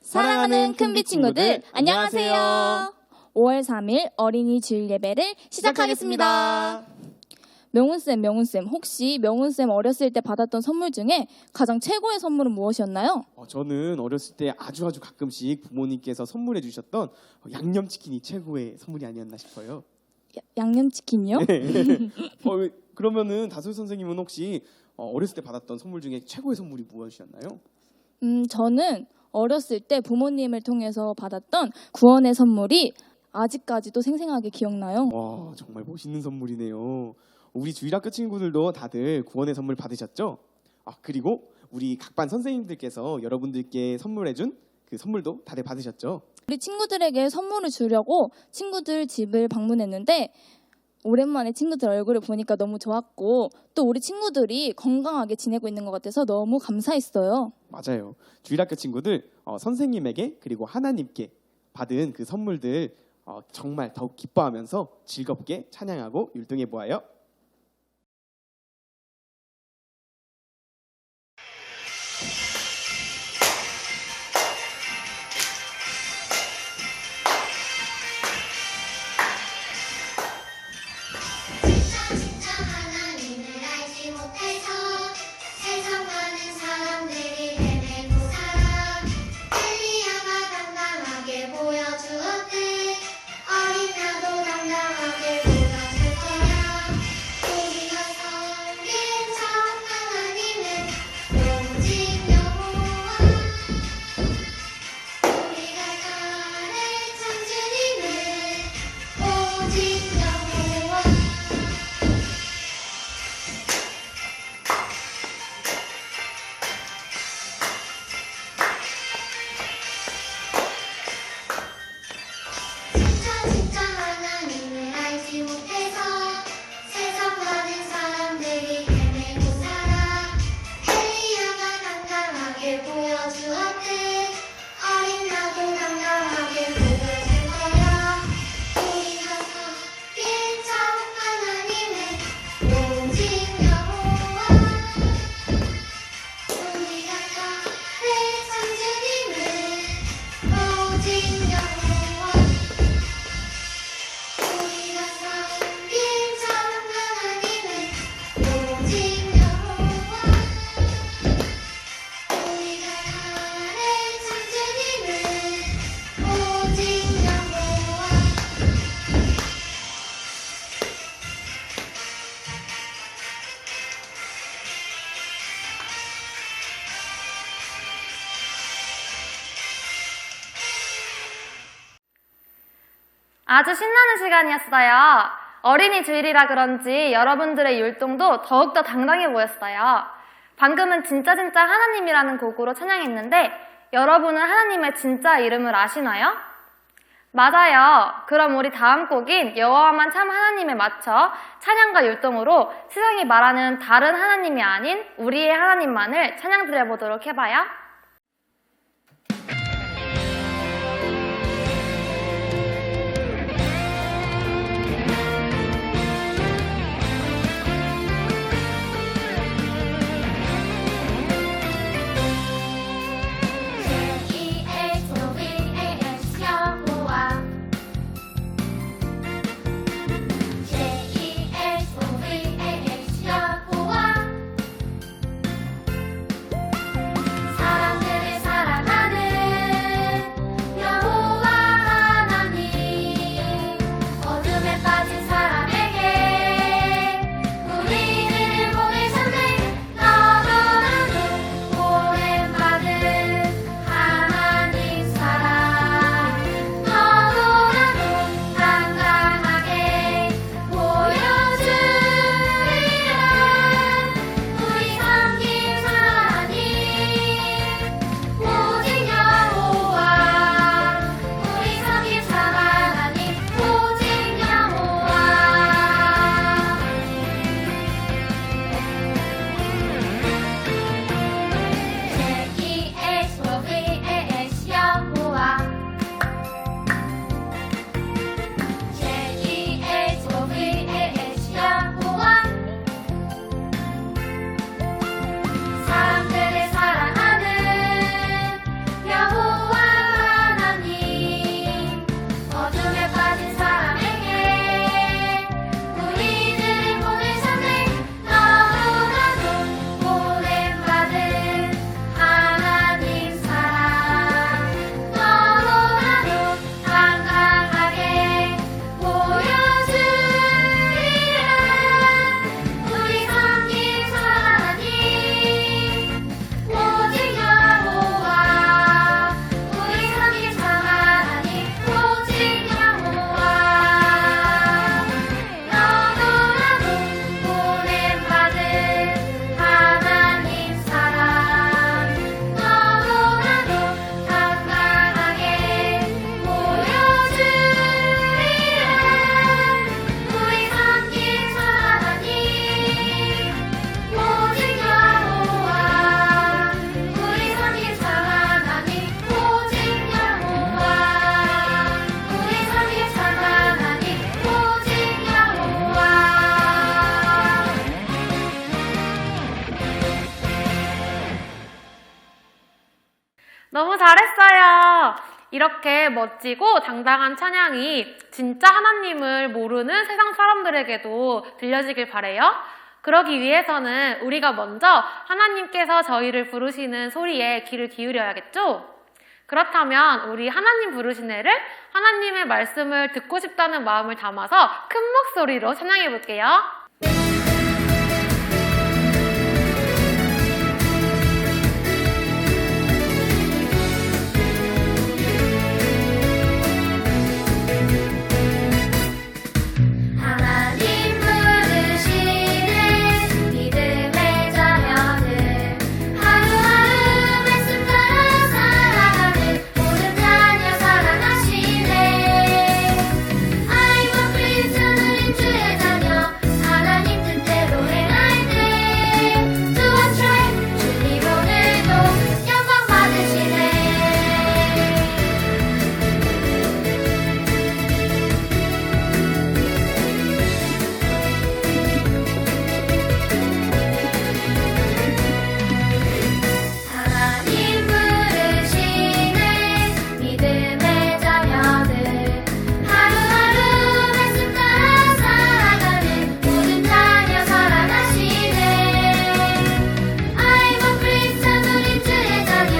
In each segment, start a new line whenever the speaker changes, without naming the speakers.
사랑하는 큰비 친구들, 안녕하세요.
5월 3일 어린이 주일 예배를 시작하겠습니다. 명훈쌤, 혹시 명훈쌤 어렸을 때 받았던 선물 중에 가장 최고의 선물은 무엇이었나요?
저는 어렸을 때 아주 가끔씩 부모님께서 선물해 주셨던 양념치킨이 최고의 선물이 아니었나 싶어요.
양념치킨이요?
네. 그러면은 다솔 선생님은 혹시 어렸을 때 받았던 선물 중에 최고의 선물이 무엇이었나요?
저는 어렸을 때 부모님을 통해서 받았던 구원의 선물이 아직까지도 생생하게 기억나요.
와, 정말 멋있는 선물이네요. 우리 주일학교 친구들도 다들 구원의 선물 받으셨죠? 그리고 우리 각반 선생님들께서 여러분들께 선물해준 그 선물도 다들 받으셨죠?
우리 친구들에게 선물을 주려고 친구들 집을 방문했는데 오랜만에 친구들 얼굴을 보니까 너무 좋았고 또 우리 친구들이 건강하게 지내고 있는 것 같아서 너무 감사했어요.
맞아요. 주일학교 친구들 선생님에게 그리고 하나님께 받은 그 선물들 정말 더욱 기뻐하면서 즐겁게 찬양하고 율동해 보아요.
아주 신나는 시간이었어요. 어린이 주일이라 그런지 여러분들의 율동도 더욱더 당당해 보였어요. 방금은 진짜 하나님이라는 곡으로 찬양했는데 여러분은 하나님의 진짜 이름을 아시나요? 맞아요. 그럼 우리 다음 곡인 여호와만 참 하나님에 맞춰 찬양과 율동으로 세상이 말하는 다른 하나님이 아닌 우리의 하나님만을 찬양 드려보도록 해봐요.
사랑
너무 잘했어요. 이렇게 멋지고 당당한 찬양이 진짜 하나님을 모르는 세상 사람들에게도 들려지길 바래요. 그러기 위해서는 우리가 먼저 하나님께서 저희를 부르시는 소리에 귀를 기울여야겠죠? 그렇다면 우리 하나님 부르신 애를 하나님의 말씀을 듣고 싶다는 마음을 담아서 큰 목소리로 찬양해 볼게요.
하나님 부르시는 믿음의 자녀들 하루하루 말씀 따라 살아가는 모든 자녀 사랑하시네 아이와 그리스도는 주의 자녀 하나님 뜻대로 행할 때 Do what's right 주님 오늘도 영광 받으시네 하나님 부르시는 믿음의 자녀들 하루하루 말씀 따라 살아가는 모든 자녀 사랑하시네 아이고 크리스찬 우리 주의 자녀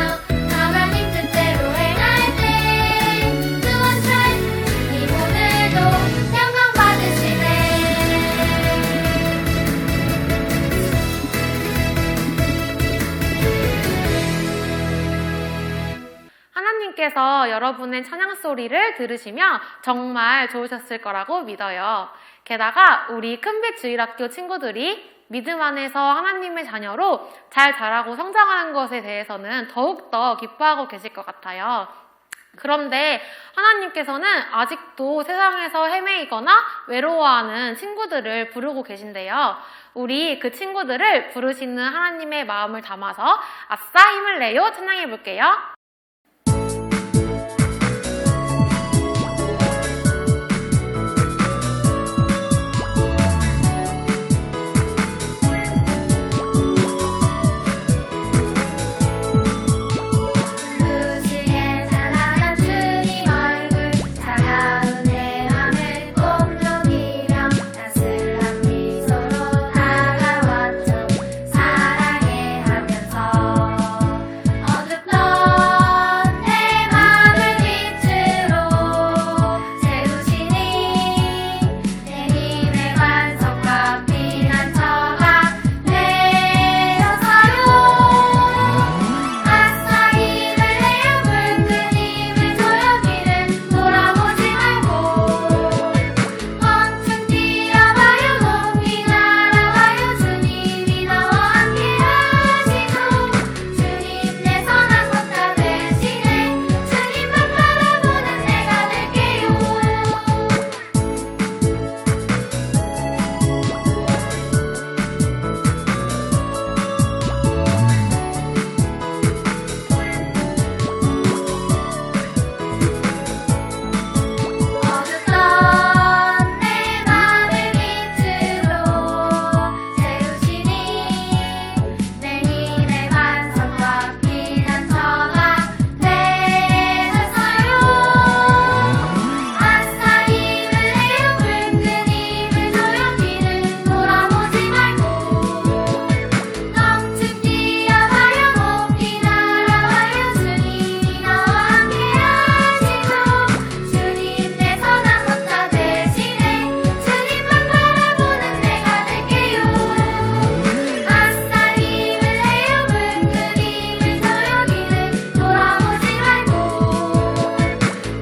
하나님 뜻대로 행할 때 Do what's right 주님 오늘도 영광 받으시네
하나님께서 여러분의 찬양 소리를 들으시며 정말 좋으셨을 거라고 믿어요. 게다가 우리 큰빛 주일학교 친구들이 믿음 안에서 하나님의 자녀로 잘 자라고 성장하는 것에 대해서는 더욱더 기뻐하고 계실 것 같아요. 그런데 하나님께서는 아직도 세상에서 헤매이거나 외로워하는 친구들을 부르고 계신데요. 우리 그 친구들을 부르시는 하나님의 마음을 담아서 아싸 힘을 내요 찬양해 볼게요.
무시에 찬란한 주님 얼굴 차가운 내 맘을 꼭 녹이며 따스한 미소로 다가왔죠 사랑해 하면서 어둡던 내 맘을 빛으로 채우시니 내 힘의 반석과 피난처가 되어서요 아싸 힘을 내어 붉은 힘을 조여기는 돌아보지 말고 멈춘 뛰어봐요 높이 날아가요 주님이 나와 함께 하시고 주님 내 선한 것 다 되시네 주님만 바라보는 내가 될게요 어둡던 내 맘을 빛으로 채우시니 내 힘의 반석과 피난처가 되셨어요 아싸 힘을 내요 붉은 힘을 조여기는 돌아보지 말고 넘친 뛰어봐요 높이 날아가요 주님이 나와 함께 하시고 주님 내 선한 것 다 되시네 주님만 바라보는 내가 될게요 아싸 힘을 내요 붉은 힘을 조여기는 돌아보지 말고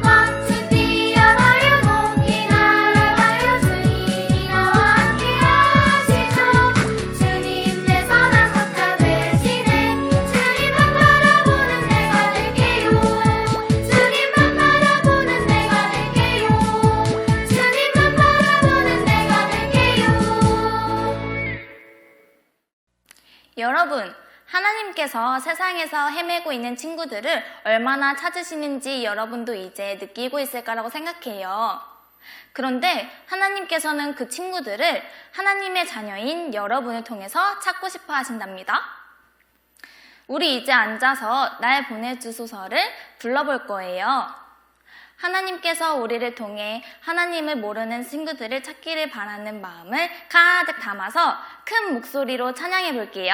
멈춘 뛰어봐요 높이 날아가요 주님이 나와 함께 하시죠 주님 내 선한 것 다 되시네 주님만 바라보는 내가 될게요 주님만 바라보는 내가 될게요 주님만 바라보는 내가 될게요
여러분, 하나님께서 세상에서 헤매고 있는 친구들을 얼마나 찾으시는지 여러분도 이제 느끼고 있을 거라고 생각해요. 그런데 하나님께서는 그 친구들을 하나님의 자녀인 여러분을 통해서 찾고 싶어 하신답니다. 우리 이제 앉아서 날 보내주소서를 불러볼 거예요. 하나님께서 우리를 통해 하나님을 모르는 친구들을 찾기를 바라는 마음을 가득 담아서 큰 목소리로 찬양해 볼게요.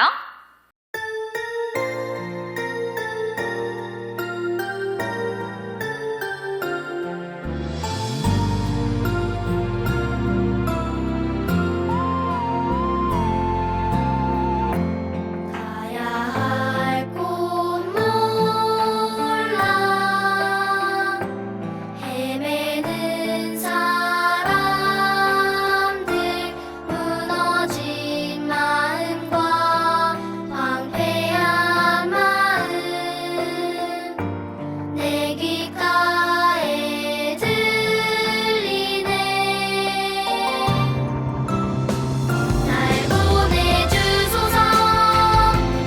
가야 할 곳 몰라 헤매는 사람들 무너진 마음과 황폐한 마음 내 귓가에 들리네 날 보내주소서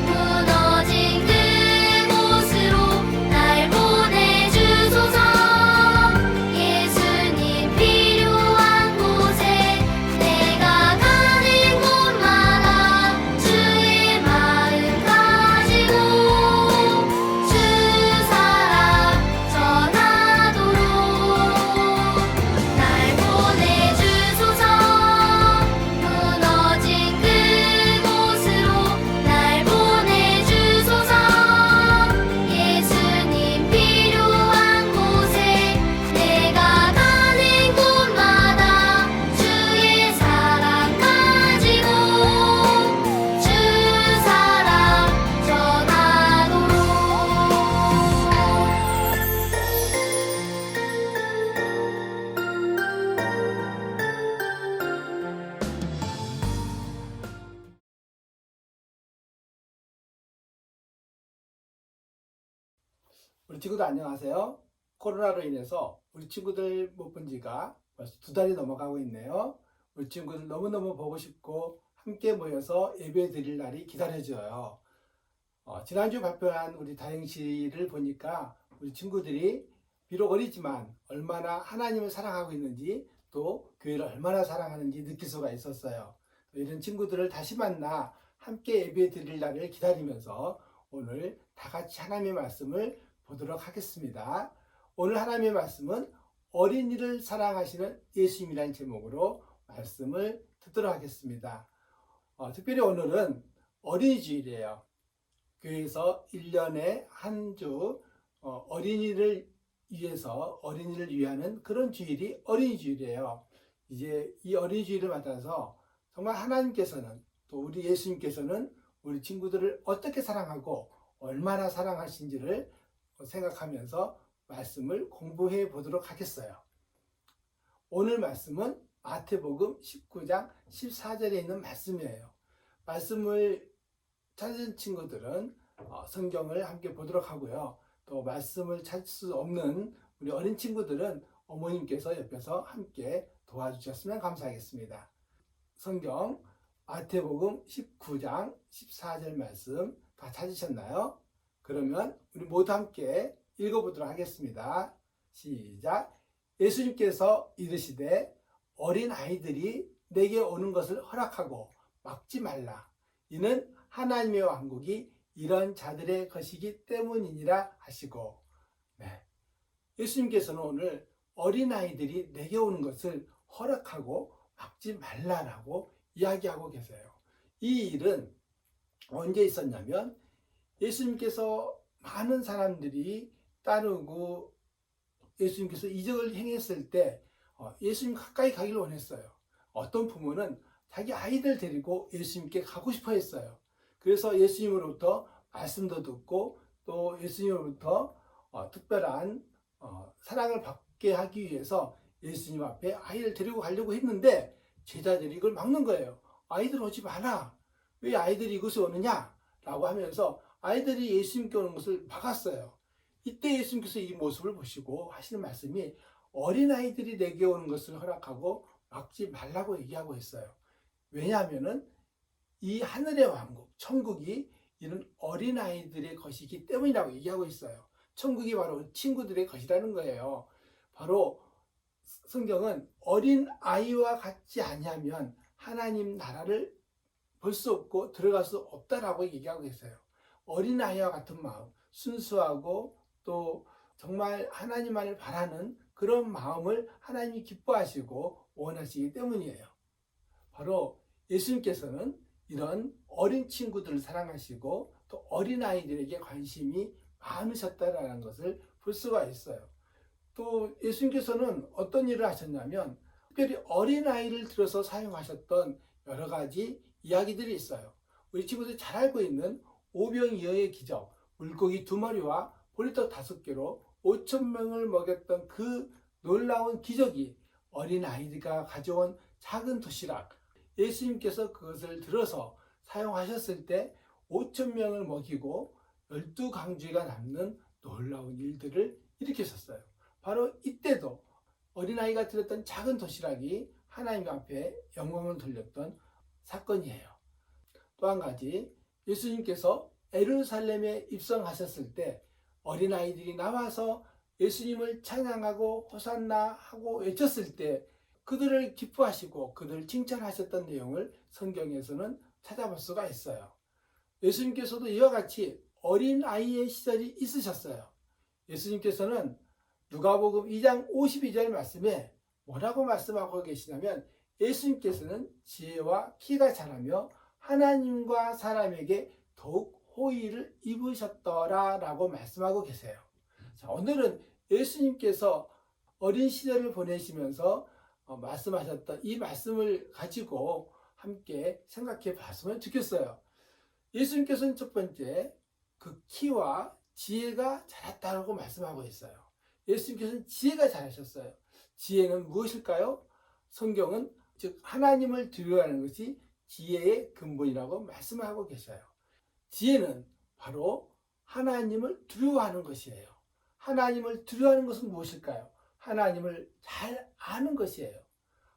무너진 그곳으로 날 보내주소서 예수님 필요한 곳에 내가 가는 곳마다 주의 마음 가지고 주 사랑 전하도록 날 보내주소서 무너진 그곳으로 날 보내주소서 예수님 필요한 곳에 내가 가는 곳마다 주의 사랑 가지고 주 사랑 전하도록
우리 친구들 안녕하세요. 코로나로 인해서 우리 친구들 못 본 지가 벌써 2달이 넘어가고 있네요. 우리 친구들 너무너무 보고 싶고 함께 모여서 예배 드릴 날이 기다려져요. 지난주 발표한 우리 다행시를 보니까 우리 친구들이 비록 어리지만 얼마나 하나님을 사랑하고 있는지 또 교회를 얼마나 사랑하는지 느낄 수가 있었어요. 이런 친구들을 다시 만나 함께 예배 드릴 날을 기다리면서 오늘 다 같이 하나님의 말씀을 보도록 하겠습니다. 오늘 하나님의 말씀은 어린이를 사랑하시는 예수님이라는 제목으로 말씀을 듣도록 하겠습니다. 특별히 오늘은 어린이 주일이에요. 교회에서 1년에 한 주 어린이를 위해서 어린이를 위하는 그런 주일이 어린이 주일이에요. 이제 이 어린이 주일을 맞아서 정말 하나님께서는 또 우리 예수님께서는 우리 친구들을 어떻게 사랑하고 얼마나 사랑하신지를 생각하면서 말씀을 공부해 보도록 하겠어요. 오늘 말씀은 마태복음 19장 14절에 있는 말씀이에요. 말씀을 찾은 친구들은 성경을 함께 보도록 하고요. 또 말씀을 찾을 수 없는 우리 어린 친구들은 어머님께서 옆에서 함께 도와주셨으면 감사하겠습니다. 성경 마태복음 19장 14절 말씀 다 찾으셨나요? 그러면 우리 모두 함께 읽어보도록 하겠습니다. 시작. 예수님께서 이르시되 어린 아이들이 내게 오는 것을 허락하고 막지 말라. 이는 하나님의 왕국이 이런 자들의 것이기 때문이니라 하시고, 예수님께서는 오늘 어린 아이들이 내게 오는 것을 허락하고 막지 말라라고 이야기하고 계세요. 이 일은 언제 있었냐면 예수님께서 많은 사람들이 따르고 예수님께서 이적을 행했을 때 예수님 가까이 가기를 원했어요. 어떤 부모는 자기 아이들 데리고 예수님께 가고 싶어 했어요. 그래서 예수님으로부터 말씀도 듣고 또 예수님으로부터 특별한 사랑을 받게 하기 위해서 예수님 앞에 아이를 데리고 가려고 했는데 제자들이 이걸 막는 거예요. 아이들 오지 마라. 왜 아이들이 이곳에 오느냐? 라고 하면서 아이들이 예수님께 오는 것을 막았어요. 이때 예수님께서 이 모습을 보시고 하시는 말씀이 어린아이들이 내게 오는 것을 허락하고 막지 말라고 얘기하고 있어요. 왜냐하면은 이 하늘의 왕국, 천국이 이런 어린아이들의 것이기 때문이라고 얘기하고 있어요. 천국이 바로 친구들의 것이라는 거예요. 바로 성경은 어린아이와 같지 아니하면 하나님 나라를 볼 수 없고 들어갈 수 없다라고 얘기하고 있어요. 어린아이와 같은 마음, 순수하고 또 정말 하나님만을 바라는 그런 마음을 하나님이 기뻐하시고 원하시기 때문이에요. 바로 예수님께서는 이런 어린 친구들을 사랑하시고 또 어린아이들에게 관심이 많으셨다라는 것을 볼 수가 있어요. 또 예수님께서는 어떤 일을 하셨냐면 특별히 어린아이를 들어서 사용하셨던 여러 가지 이야기들이 있어요. 우리 친구들이 잘 알고 있는 오병이어의 기적, 물고기 2마리와 보리떡 5개로 5,000명을 먹였던 그 놀라운 기적이 어린아이가 가져온 작은 도시락, 예수님께서 그것을 들어서 사용하셨을 때 5,000명을 먹이고 12강주가 남는 놀라운 일들을 일으키셨어요. 바로 이때도 어린아이가 들었던 작은 도시락이 하나님 앞에 영광을 돌렸던 사건이에요. 또 한 가지, 예수님께서 예루살렘에 입성하셨을 때 어린아이들이 나와서 예수님을 찬양하고 호산나 하고 외쳤을 때 그들을 기뻐하시고 그들을 칭찬하셨던 내용을 성경에서는 찾아볼 수가 있어요. 예수님께서도 이와 같이 어린아이의 시절이 있으셨어요. 예수님께서는 누가복음 2장 52절 말씀에 뭐라고 말씀하고 계시냐면 예수님께서는 지혜와 키가 자라며 하나님과 사람에게 더욱 호의를 입으셨더라 라고 말씀하고 계세요. 자, 오늘은 예수님께서 어린 시절을 보내시면서 말씀하셨던 이 말씀을 가지고 함께 생각해 봤으면 좋겠어요. 예수님께서는 첫 번째 그 키와 지혜가 자랐다고 말씀하고 있어요. 예수님께서는 지혜가 자라셨어요. 지혜는 무엇일까요? 성경은 즉 하나님을 두려워하는 것이 지혜의 근본이라고 말씀하고 계셔요. 지혜는 바로 하나님을 두려워하는 것이에요. 하나님을 두려워하는 것은 무엇일까요? 하나님을 잘 아는 것이에요.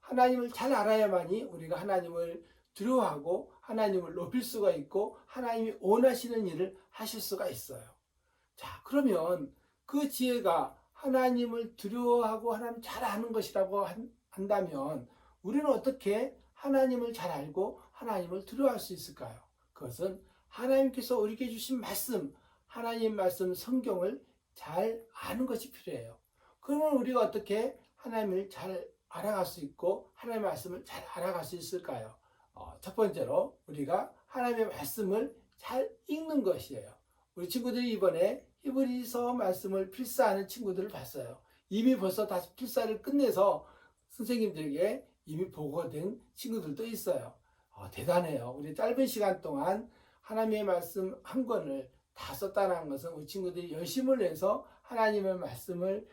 하나님을 잘 알아야만이 우리가 하나님을 두려워하고 하나님을 높일 수가 있고 하나님이 원하시는 일을 하실 수가 있어요. 자, 그러면 그 지혜가 하나님을 두려워하고 하나님 잘 아는 것이라고 한다면 우리는 어떻게 하나님을 잘 알고 하나님을 두려워할 수 있을까요? 그것은 하나님께서 우리에게 주신 말씀, 하나님 말씀 성경을 잘 아는 것이 필요해요. 그러면 우리가 어떻게 하나님을 잘 알아갈 수 있고 하나님의 말씀을 잘 알아갈 수 있을까요? 첫 번째로 우리가 하나님의 말씀을 잘 읽는 것이에요. 우리 친구들이 이번에 히브리서 말씀을 필사하는 친구들을 봤어요. 이미 벌써 다 필사를 끝내서 선생님들에게 이미 보고된 친구들도 있어요. 대단해요. 우리 짧은 시간 동안 하나님의 말씀 한 권을 다 썼다는 것은 우리 친구들이 열심을 내서 하나님의 말씀을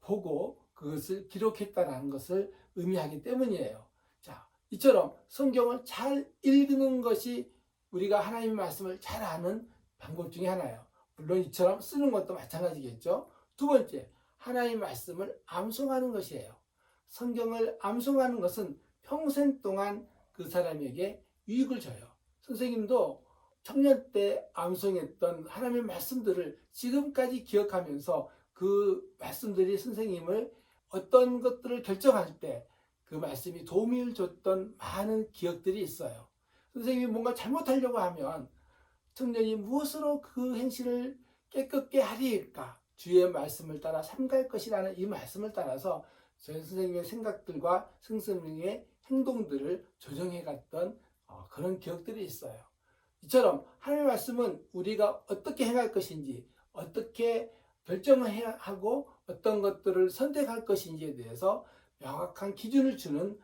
보고 그것을 기록했다는 것을 의미하기 때문이에요. 자, 이처럼 성경을 잘 읽는 것이 우리가 하나님의 말씀을 잘 아는 방법 중에 하나예요. 물론 이처럼 쓰는 것도 마찬가지겠죠. 두 번째, 하나님의 말씀을 암송하는 것이에요. 성경을 암송하는 것은 평생 동안 그 사람에게 유익을 줘요. 선생님도 청년 때 암송했던 하나님의 말씀들을 지금까지 기억하면서 그 말씀들이 선생님을 어떤 것들을 결정할 때 그 말씀이 도움을 줬던 많은 기억들이 있어요. 선생님이 뭔가 잘못하려고 하면 청년이 무엇으로 그 행실을 깨끗게 하리까? 주의 말씀을 따라 삼갈 것이라는 이 말씀을 따라서 저희 선생님의 생각들과 선생님의 행동들을 조정해 갔던 그런 기억들이 있어요. 이처럼 하나님의 말씀은 우리가 어떻게 행할 것인지, 어떻게 결정을 해야 하고 어떤 것들을 선택할 것인지에 대해서 명확한 기준을 주는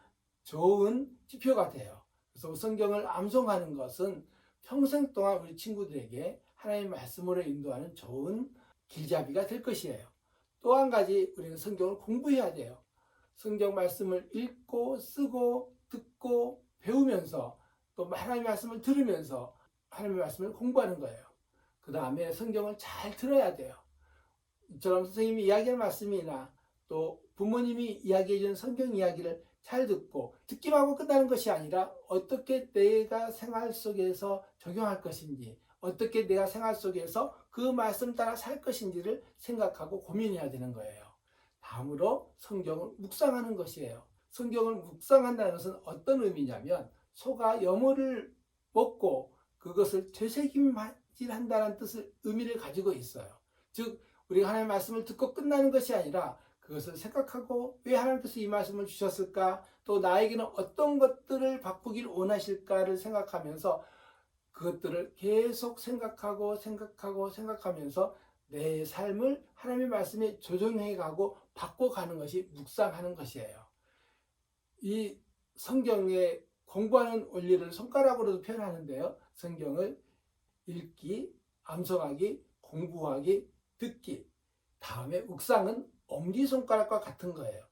좋은 지표가 돼요. 그래서 성경을 암송하는 것은 평생 동안 우리 친구들에게 하나님의 말씀으로 인도하는 좋은 길잡이가 될 것이에요. 또 한 가지 우리는 성경을 공부해야 돼요. 성경 말씀을 읽고 쓰고 듣고 배우면서 또 하나님의 말씀을 들으면서 하나님의 말씀을 공부하는 거예요. 그 다음에 성경을 잘 들어야 돼요. 이처럼 선생님이 이야기하는 말씀이나 또 부모님이 이야기해 주는 성경 이야기를 잘 듣고 듣기만 하고 끝나는 것이 아니라 어떻게 내가 생활 속에서 적용할 것인지, 어떻게 내가 생활 속에서 그 말씀 따라 살 것인지를 생각하고 고민해야 되는 거예요. 다음으로 성경을 묵상하는 것이에요. 성경을 묵상한다는 것은 어떤 의미냐면 소가 여물을 먹고 그것을 되새김 성질한다는 뜻을 의미를 가지고 있어요. 즉 우리가 하나님의 말씀을 듣고 끝나는 것이 아니라 그것을 생각하고 왜 하나님께서 이 말씀을 주셨을까? 또 나에게는 어떤 것들을 바꾸길 원하실까를 생각하면서 그것들을 계속 생각하면서 내 삶을 하나님의 말씀에 조정해 가고 바꿔가는 것이 묵상하는 것이에요. 이 성경에 공부하는 원리를 손가락으로도 표현하는데요. 성경을 읽기, 암송하기, 공부하기, 듣기. 다음에 묵상은 엄지손가락과 같은 거예요.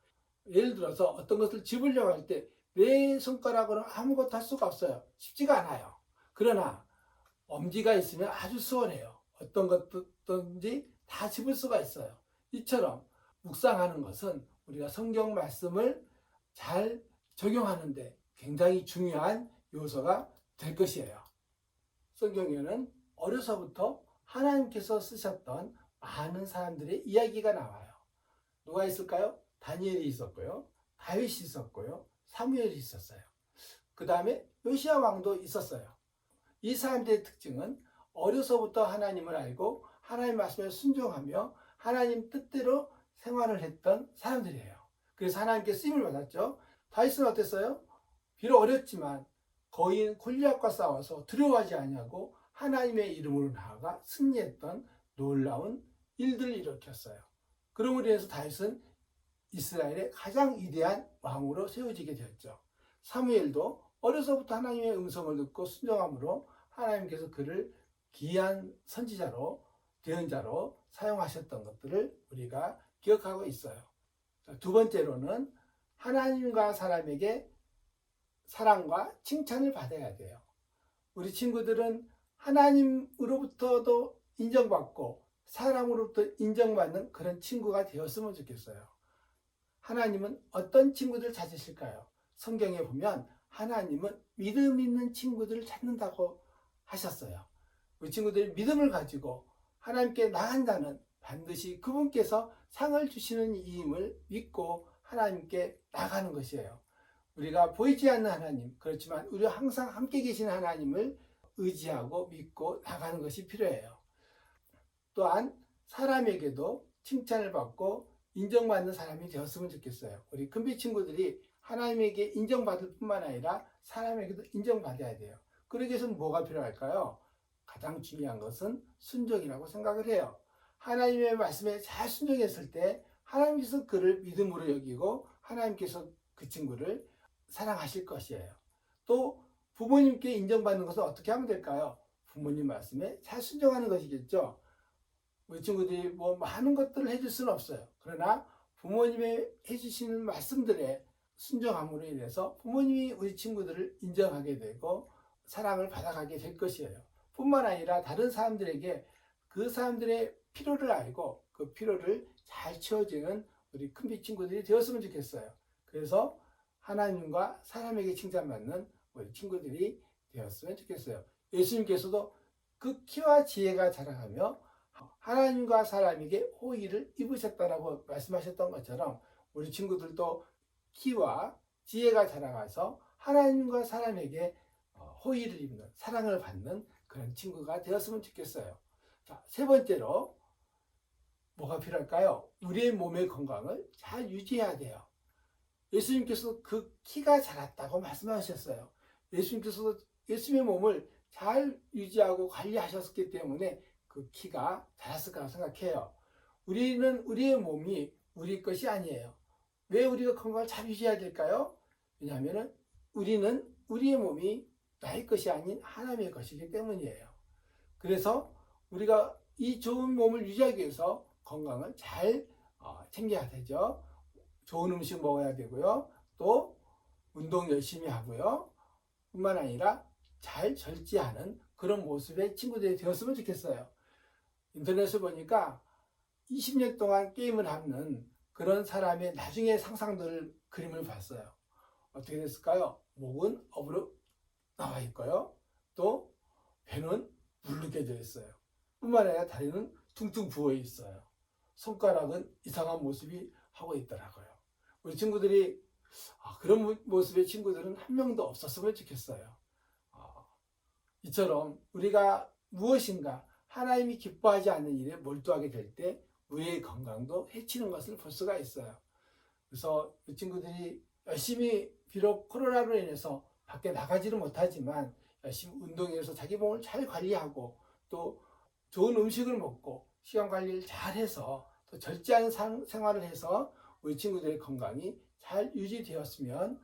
예를 들어서 어떤 것을 집으려고 할 때 내 손가락으로는 아무것도 할 수가 없어요. 쉽지가 않아요. 그러나 엄지가 있으면 아주 수월해요. 어떤 것든지 다 집을 수가 있어요. 이처럼 묵상하는 것은 우리가 성경 말씀을 잘 적용하는데 굉장히 중요한 요소가 될 것이에요. 성경에는 어려서부터 하나님께서 쓰셨던 많은 사람들의 이야기가 나와요. 누가 있을까요? 다니엘이 있었고요. 다윗이 있었고요. 사무엘이 있었어요. 그 다음에 요시야 왕도 있었어요. 이 사람들의 특징은 어려서부터 하나님을 알고 하나님 말씀에 순종하며 하나님 뜻대로 생활을 했던 사람들이에요. 그래서 하나님께 쓰임을 받았죠. 다윗은 어땠어요? 비록 어렸지만 거인 골리앗과 싸워서 두려워하지 아니하고 하나님의 이름으로 나아가 승리했던 놀라운 일들을 일으켰어요. 그러므로 인해서 다윗은 이스라엘의 가장 위대한 왕으로 세워지게 되었죠. 사무엘도 어려서부터 하나님의 음성을 듣고 순종함으로 하나님께서 그를 귀한 선지자로 대언자로 사용하셨던 것들을 우리가 기억하고 있어요. 두 번째로는 하나님과 사람에게 사랑과 칭찬을 받아야 돼요. 우리 친구들은 하나님으로부터도 인정받고 사람으로부터 인정받는 그런 친구가 되었으면 좋겠어요. 하나님은 어떤 친구들을 찾으실까요? 성경에 보면 하나님은 믿음 있는 친구들을 찾는다고 하셨어요. 우리 친구들이 믿음을 가지고 하나님께 나간다는 반드시 그분께서 상을 주시는 이임을 믿고 하나님께 나가는 것이에요. 우리가 보이지 않는 하나님, 그렇지만 우리와 항상 함께 계신 하나님을 의지하고 믿고 나가는 것이 필요해요. 또한 사람에게도 칭찬을 받고 인정받는 사람이 되었으면 좋겠어요. 우리 큰비 친구들이 하나님에게 인정받을 뿐만 아니라 사람에게도 인정받아야 돼요. 그러기 위해서는 뭐가 필요할까요? 가장 중요한 것은 순종이라고 생각을 해요. 하나님의 말씀에 잘 순종했을 때 하나님께서 그를 믿음으로 여기고 하나님께서 그 친구를 사랑하실 것이에요. 또 부모님께 인정받는 것은 어떻게 하면 될까요? 부모님 말씀에 잘 순종하는 것이겠죠. 우리 친구들이 뭐 많은 것들을 해줄 수는 없어요. 그러나 부모님의 해주시는 말씀들에 순종함으로 인해서 부모님이 우리 친구들을 인정하게 되고 사랑을 받아가게 될 것이에요. 뿐만 아니라 다른 사람들에게 그 사람들의 필요를 알고 그 필요를 잘 채워주는 우리 큰비 친구들이 되었으면 좋겠어요. 그래서 하나님과 사람에게 칭찬받는 우리 친구들이 되었으면 좋겠어요. 예수님께서도 그 키와 지혜가 자라가며 하나님과 사람에게 호의를 입으셨다라고 말씀하셨던 것처럼 우리 친구들도 키와 지혜가 자라가서 하나님과 사람에게 호의를 입는, 사랑을 받는 그런 친구가 되었으면 좋겠어요. 자, 세 번째로 뭐가 필요할까요? 우리의 몸의 건강을 잘 유지해야 돼요. 예수님께서 그 키가 자랐다고 말씀하셨어요. 예수님께서도 예수님의 몸을 잘 유지하고 관리하셨기 때문에 그 키가 자랐을 거라고 생각해요. 우리는 우리의 몸이 우리 것이 아니에요. 왜 우리가 건강을 잘 유지해야 될까요? 왜냐하면 우리는 우리의 몸이 나의 것이 아닌 하나님의 것이기 때문이에요. 그래서 우리가 이 좋은 몸을 유지하기 위해서 건강을 잘 챙겨야 되죠. 좋은 음식 먹어야 되고요. 또 운동 열심히 하고요. 뿐만 아니라 잘 절제하는 그런 모습의 친구들이 되었으면 좋겠어요. 인터넷을 보니까 20년 동안 게임을 하는 그런 사람의 나중에 상상들 그림을 봤어요. 어떻게 됐을까요? 목은 업으로 나와 있고요. 또 배는 물르게 되어 있어요. 뿐만 아니라 다리는 퉁퉁 부어 있어요. 손가락은 이상한 모습이 하고 있더라고요. 우리 친구들이 그런 모습의 친구들은 한 명도 없었으면 좋겠어요. 이처럼 우리가 무엇인가 하나님이 기뻐하지 않는 일에 몰두하게 될 때 우리의 건강도 해치는 것을 볼 수가 있어요. 그래서 이 친구들이 열심히 비록 코로나로 인해서 밖에 나가지는 못하지만 열심히 운동해서 자기 몸을 잘 관리하고 또 좋은 음식을 먹고 시간 관리를 잘해서 또 절제하는 생활을 해서 우리 친구들의 건강이 잘 유지되었으면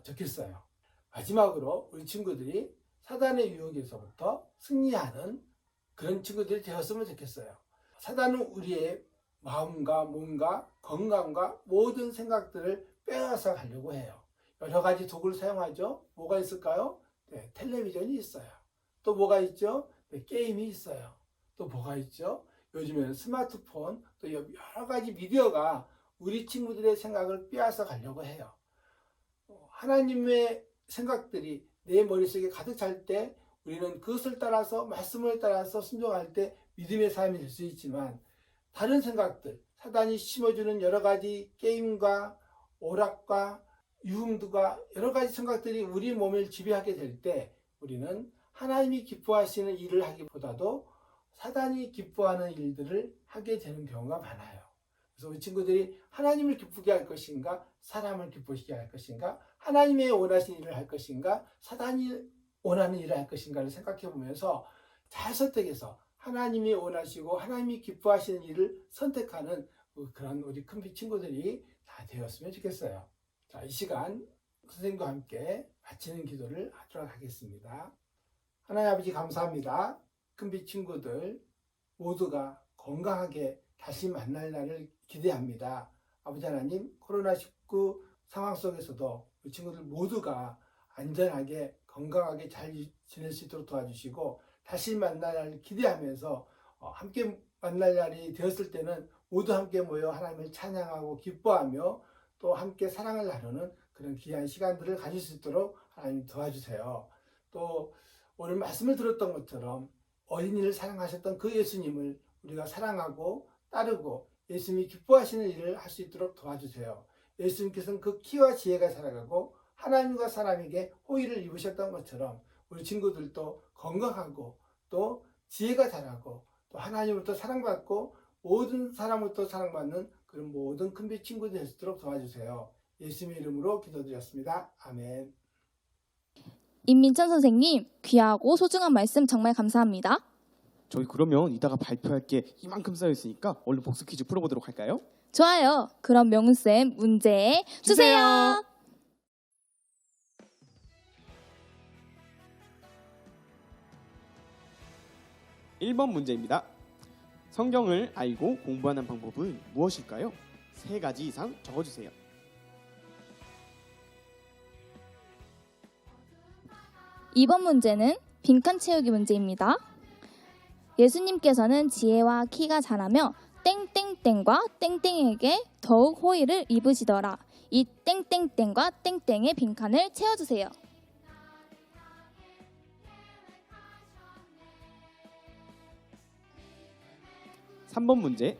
좋겠어요. 마지막으로 우리 친구들이 사단의 유혹에서부터 승리하는 그런 친구들이 되었으면 좋겠어요. 사단은 우리의 마음과 몸과 건강과 모든 생각들을 빼앗아 가려고 해요. 여러 가지 도구를 사용하죠. 뭐가 있을까요? 네, 텔레비전이 있어요. 또 뭐가 있죠? 네, 게임이 있어요. 또 뭐가 있죠? 요즘에는 스마트폰, 또 여러 가지 미디어가 우리 친구들의 생각을 빼앗아 가려고 해요. 하나님의 생각들이 내 머릿속에 가득 찰 때 우리는 그것을 따라서 말씀을 따라서 순종할 때 믿음의 삶이 될 수 있지만 다른 생각들, 사단이 심어주는 여러 가지 게임과 오락과 유흥도가 여러 가지 생각들이 우리 몸을 지배하게 될 때 우리는 하나님이 기뻐하시는 일을 하기보다도 사단이 기뻐하는 일들을 하게 되는 경우가 많아요. 그래서 우리 친구들이 하나님을 기쁘게 할 것인가, 사람을 기쁘시게 할 것인가, 하나님의 원하시는 일을 할 것인가, 사단이 원하는 일을 할 것인가를 생각해 보면서 잘 선택해서 하나님이 원하시고 하나님이 기뻐하시는 일을 선택하는 그런 우리 큰빛 친구들이 다 되었으면 좋겠어요. 자, 이 시간 선생님과 함께 마치는 기도를 하도록 하겠습니다. 하나님 아버지 감사합니다. 큰빛 친구들 모두가 건강하게 다시 만날 날을 기대합니다. 아버지 하나님, 코로나19 상황 속에서도 우리 친구들 모두가 안전하게 건강하게 잘 지낼 수 있도록 도와주시고 다시 만날 날을 기대하면서 함께 만날 날이 되었을 때는 모두 함께 모여 하나님을 찬양하고 기뻐하며 또 함께 사랑을 나누는 그런 귀한 시간들을 가질 수 있도록 하나님 도와주세요. 또 오늘 말씀을 들었던 것처럼 어린이를 사랑하셨던 그 예수님을 우리가 사랑하고 따르고 예수님이 기뻐하시는 일을 할 수 있도록 도와주세요. 예수님께서는 그 키와 지혜가 살아가고 하나님과 사람에게 호의를 입으셨던 것처럼 우리 친구들도 건강하고 또 지혜가 자라고 또 하나님으로부터 사랑받고 모든 사람으로부터 사랑받는 그런 모든 큰빛 친구들 될 수 있도록 도와주세요. 예수님의 이름으로 기도드렸습니다. 아멘.
임민찬 선생님, 귀하고 소중한 말씀 정말 감사합니다.
저희 그러면 이따가 발표할 게 이만큼 쌓여있으니까 얼른 복수 퀴즈 풀어보도록 할까요?
좋아요. 그럼 명훈쌤 문제 주세요.
1번 문제입니다. 성경을 알고 공부하는 방법은 무엇일까요? 3가지 이상 적어주세요.
이번 문제는 빈칸 채우기 문제입니다. 예수님께서는 지혜와 키가 자라며 땡땡땡과 땡땡에게 더욱 호의를 입으시더라. 이 땡땡땡과 땡땡의 빈칸을 채워주세요.
삼 번 문제.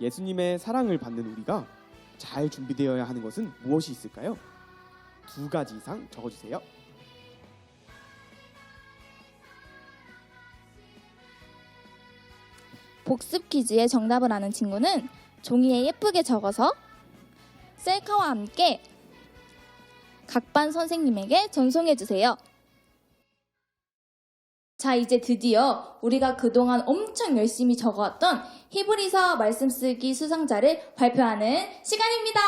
예수님의 사랑을 받는 우리가 잘 준비되어야 하는 것은 무엇이 있을까요? 2가지 이상 적어주세요.
복습 퀴즈의 정답을 아는 친구는 종이에 예쁘게 적어서 셀카와 함께 각반 선생님에게 전송해주세요. 자, 이제 드디어 우리가 그동안 엄청 열심히 적어왔던 히브리서 말씀 쓰기 수상자를 발표하는 시간입니다.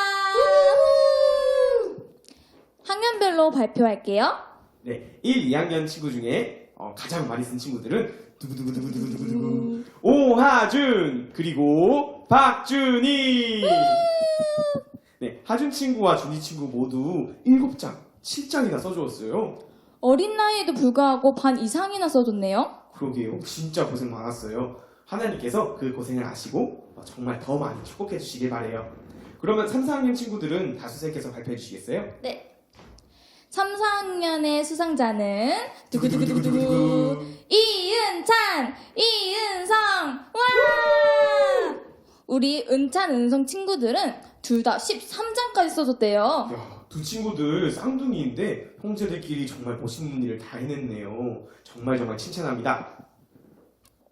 학년별로 발표할게요.
네, 1, 2학년 친구 중에 가장 많이 쓴 친구들은 두구두구두구두구두구 오하준 그리고 박준희. 네, 하준 친구와 준희 친구 모두 7장, 7장이나 써주었어요.
어린 나이에도 불구하고 반 이상이나 써줬네요.
그러게요, 진짜 고생 많았어요. 하나님께서 그 고생을 아시고 정말 더 많이 축복해 주시길 바래요. 그러면 3, 4학년 친구들은 다 선생님께서 발표해 주시겠어요?
네. 3, 4학년의 수상자는
두구두구두구두구
이은찬, 이은성. 와! 우리 은찬, 은성 친구들은 둘 다 13장까지 써줬대요.
야, 두 친구들 쌍둥이인데 형제들끼리 정말 멋있는 일을 다 해냈네요. 정말 칭찬합니다.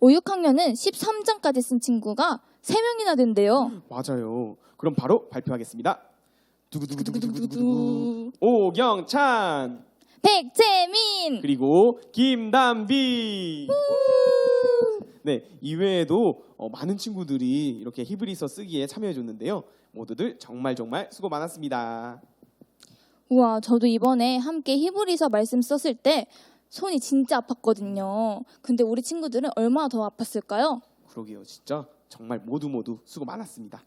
5, 6학년은 13장까지 쓴 친구가 3명이나 된대요.
맞아요. 그럼 바로 발표하겠습니다. 두구두구두구두구두구.
두구두구두구.
오경찬
백재민!
그리고 김담비. 네, 이외에도 많은 친구들이 이렇게 히브리서 쓰기에 참여해줬는데요. 모두들 정말 수고 많았습니다.
우와, 저도 이번에 함께 히브리서 말씀 썼을 때 손이 진짜 아팠거든요. 근데 우리 친구들은 얼마나 더 아팠을까요?
그러게요, 진짜 정말 모두 수고 많았습니다.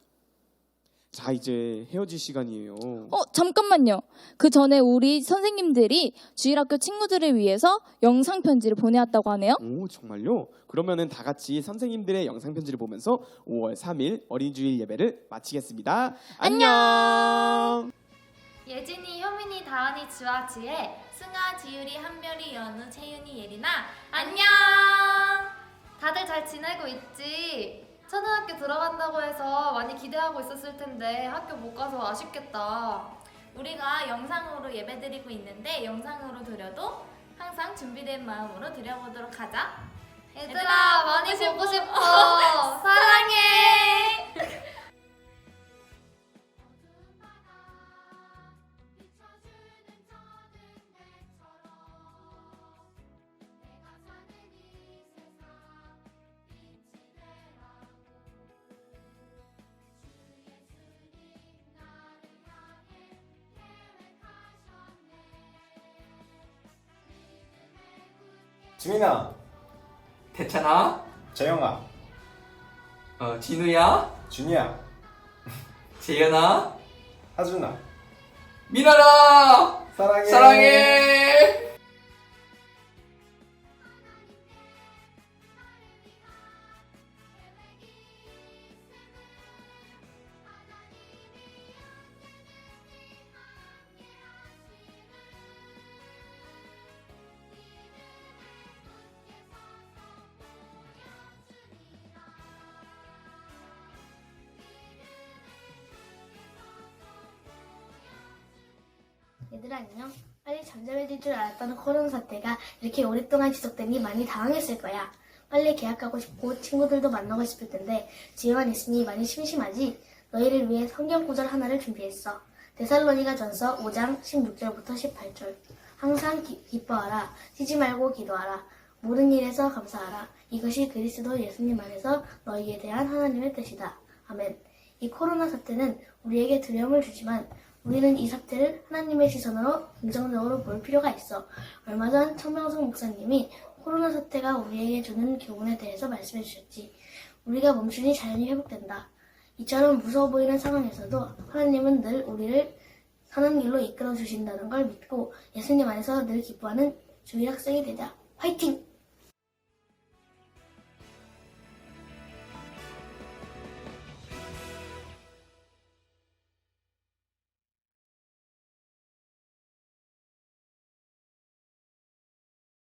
자, 이제 헤어질 시간이에요.
잠깐만요. 그 전에 우리 선생님들이 주일학교 친구들을 위해서 영상 편지를 보내왔다고 하네요.
오, 정말요? 그러면은 다 같이 선생님들의 영상 편지를 보면서 5월 3일 어린이주일 예배를 마치겠습니다. 안녕.
예진이, 효민이, 다은이, 주아, 지혜.
승아, 지율이, 한별이, 연우, 채윤이, 예린아. 안녕!
다들 잘 지내고 있지? 초등학교 들어간다고 해서 많이 기대하고 있었을 텐데 학교 못 가서 아쉽겠다.
우리가 영상으로 예배드리고 있는데 영상으로 드려도 항상 준비된 마음으로 드려보도록 하자.
얘들아, 많이 보고 싶어. 사랑해.
지민아,
태찬아,
재영아,
진우야,
준이야,
재현아,
하준아,
미나라,
사랑해.
사랑해.
얘들아 안녕. 빨리 잠잠해질 줄 알았던 코로나 사태가 이렇게 오랫동안 지속되니 많이 당황했을 거야. 빨리 개학하고 싶고 친구들도 만나고 싶을 텐데 집에만 있으니 많이 심심하지? 너희를 위해 성경 구절 하나를 준비했어. 데살로니가전서 5장 16절부터 18절. 항상 기뻐하라. 쉬지 말고 기도하라. 모든 일에서 감사하라. 이것이 그리스도 예수님 안에서 너희에 대한 하나님의 뜻이다. 아멘. 이 코로나 사태는 우리에게 두려움을 주지만 우리는 이 사태를 하나님의 시선으로 긍정적으로 볼 필요가 있어. 얼마 전 청명성 목사님이 코로나 사태가 우리에게 주는 교훈에 대해서 말씀해 주셨지. 우리가 멈추니 자연이 회복된다. 이처럼 무서워 보이는 상황에서도 하나님은 늘 우리를 사는 길로 이끌어 주신다는 걸 믿고 예수님 안에서 늘 기뻐하는 주일 학생이 되자. 화이팅!